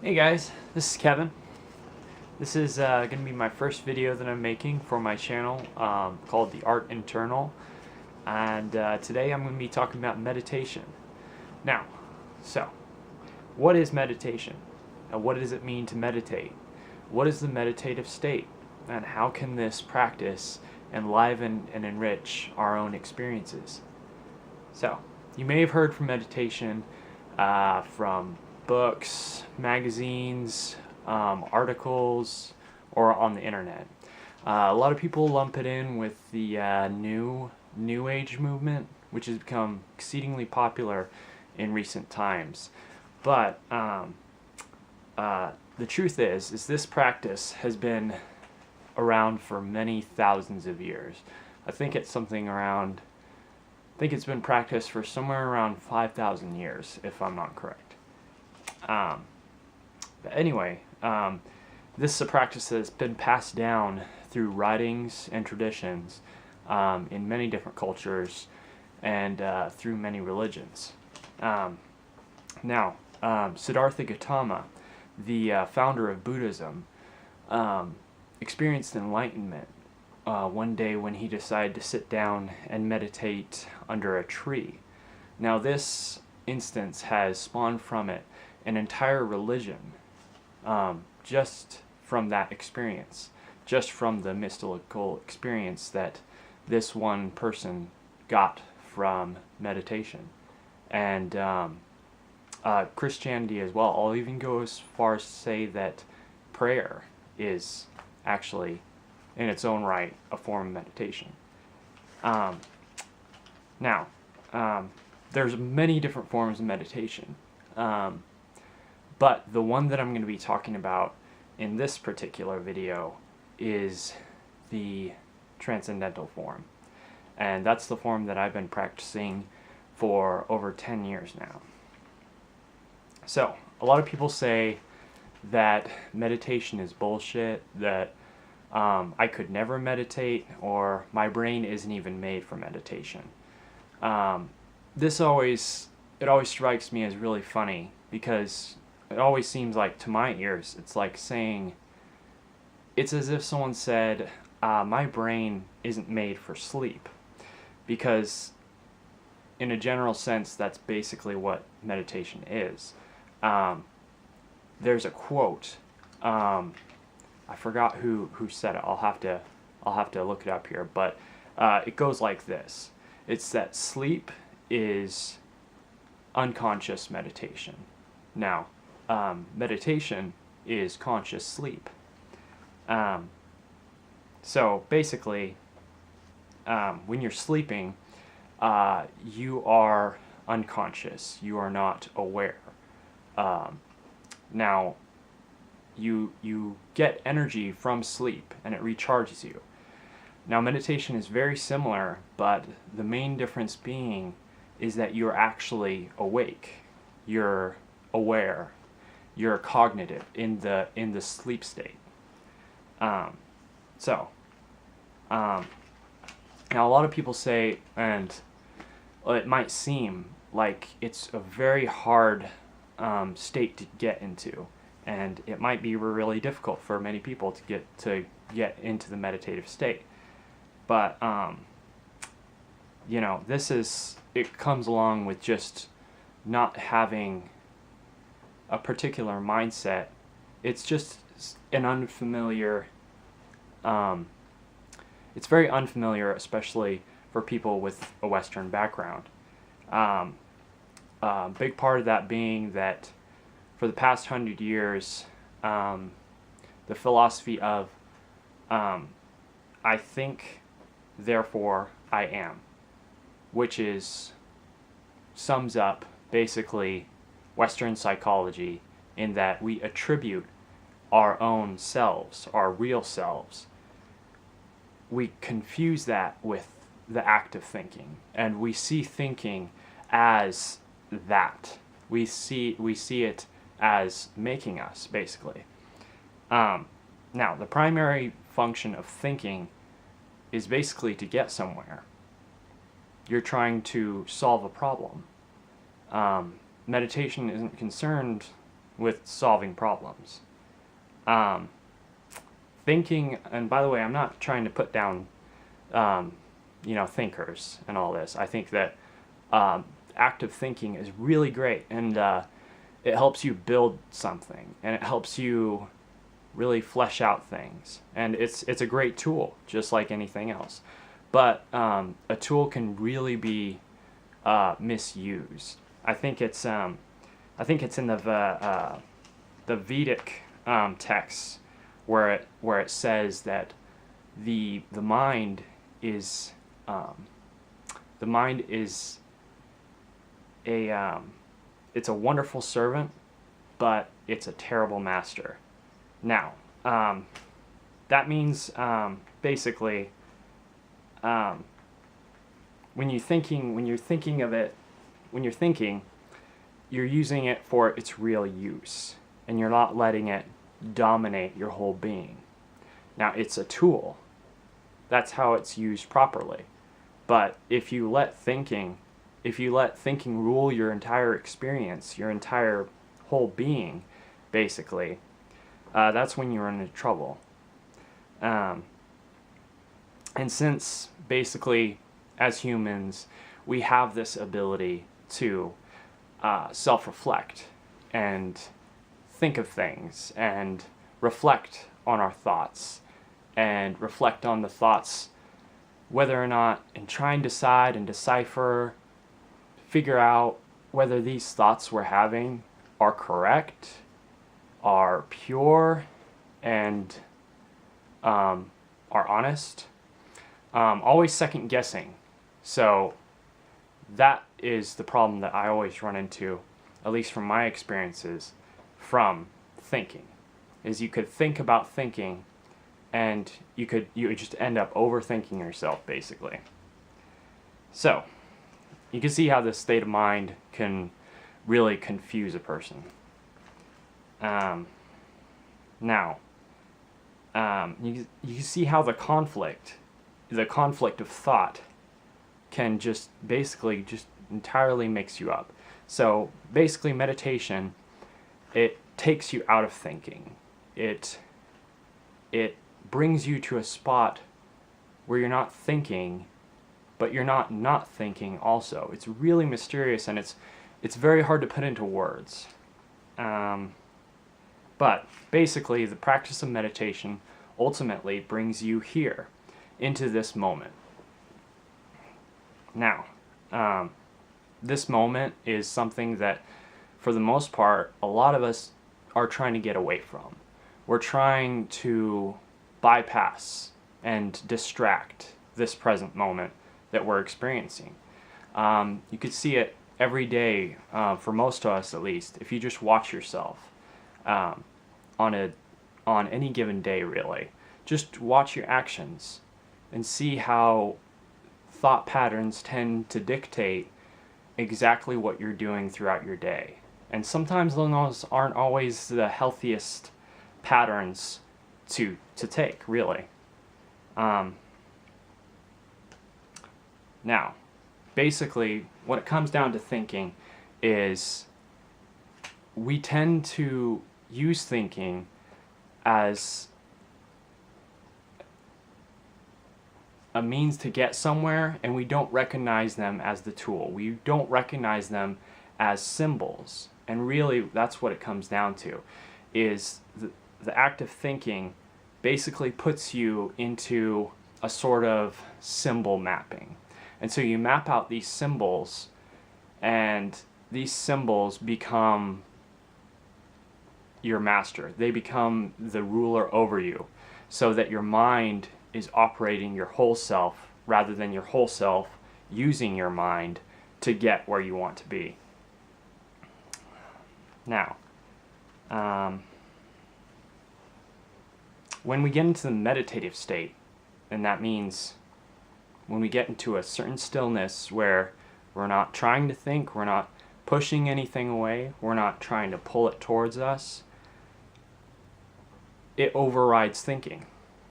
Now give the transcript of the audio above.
Hey guys, this is Kevin. This is going to be my first video that I'm making for my channel called The Art Internal, and today I'm going to be talking about meditation. Now, so, what is meditation? And what does it mean to meditate? What is the meditative state? And how can this practice enliven and enrich our own experiences? So, you may have heard from meditation from books, magazines, articles, or on the internet. A lot of people lump it in with the New Age movement, which has become exceedingly popular in recent times. But the truth is this practice has been around for many thousands of years. I think it's something around I think it's been practiced for somewhere around 5,000 years, if I'm not correct. But anyway, this is a practice that's been passed down through writings and traditions in many different cultures and through many religions. Siddhartha Gautama, the founder of Buddhism, experienced enlightenment one day when he decided to sit down and meditate under a tree. Now, this instance has spawned from it an entire religion, just from that experience, just from the mystical experience that this one person got from meditation. And Christianity as well. I'll even go as far as to say that prayer is actually in its own right a form of meditation. There's many different forms of meditation, but the one that I'm going to be talking about in this particular video is the transcendental form, and that's the form that I've been practicing for over 10 years now. So, a lot of people say that meditation is bullshit, that I could never meditate, or my brain isn't even made for meditation. It always strikes me as really funny, because it always seems like, to my ears, it's like saying, it's as if someone said, my brain isn't made for sleep, because in a general sense, that's basically what meditation is. There's a quote, I forgot who said it. I'll have to look it up here, but it goes like this. It's that sleep is unconscious meditation. Now, meditation is conscious sleep. So basically, when you're sleeping, you are unconscious. You are not aware. Now, you get energy from sleep, and it recharges you. Now, meditation is very similar, but the main difference being is that you're actually awake. You're aware. You're cognitive in the sleep state. Now a lot of people say, and it might seem like it's a very hard state to get into, and it might be really difficult for many people to get into the meditative state. But it comes along with just not having a particular mindset. It's just an unfamiliar. It's very unfamiliar, especially for people with a Western background. Big part of that being that for the past 100 years, the philosophy of I think, therefore I am, which sums up basically Western psychology, in that we attribute our own selves, our real selves. We confuse that with the act of thinking, and we see thinking as that. We see it as making us, basically. Now, the primary function of thinking is basically to get somewhere. You're trying to solve a problem. Meditation isn't concerned with solving problems. Thinking, and by the way, I'm not trying to put down, thinkers and all this. I think that active thinking is really great, and it helps you build something, and it helps you really flesh out things, and it's a great tool, just like anything else. But a tool can really be misused. I think it's in the Vedic texts where it says that the mind is it's a wonderful servant, but it's a terrible master. Now, that means basically, when you're thinking, you're using it for its real use, and you're not letting it dominate your whole being. Now, it's a tool. That's how it's used properly. But if you let thinking rule your entire experience, your entire whole being, basically, that's when you run into trouble. And since basically, as humans, we have this ability to self-reflect and think of things and reflect on our thoughts and reflect on the thoughts, whether or not, and try and decide and decipher, figure out whether these thoughts we're having are correct, are pure, and are honest. Always second guessing. So that is the problem that I always run into, at least from my experiences, from thinking, is you could think about thinking, and you would just end up overthinking yourself, basically. So you can see how this state of mind can really confuse a person. Now, you see how the conflict of thought can just basically just entirely mix you up. So basically, meditation, it takes you out of thinking. It brings you to a spot where you're not thinking, but you're not thinking also. It's really mysterious, and it's very hard to put into words. But basically, the practice of meditation ultimately brings you here, into this moment. Now, this moment is something that, for the most part, a lot of us are trying to get away from. We're trying to bypass and distract this present moment that we're experiencing. You could see it every day, for most of us at least, if you just watch yourself on any given day, really. Just watch your actions and see how thought patterns tend to dictate exactly what you're doing throughout your day. And sometimes those aren't always the healthiest patterns to take, really. Now, basically, when it comes down to thinking, is we tend to use thinking as a means to get somewhere, and we don't recognize them as the tool. We don't recognize them as symbols. And really, that's what it comes down to, is the act of thinking basically puts you into a sort of symbol mapping. And so you map out these symbols, and these symbols become your master. They become the ruler over you, so that your mind is operating your whole self rather than your whole self using your mind to get where you want to be. Now, when we get into the meditative state, and that means when we get into a certain stillness where we're not trying to think, we're not pushing anything away, we're not trying to pull it towards us, it overrides thinking.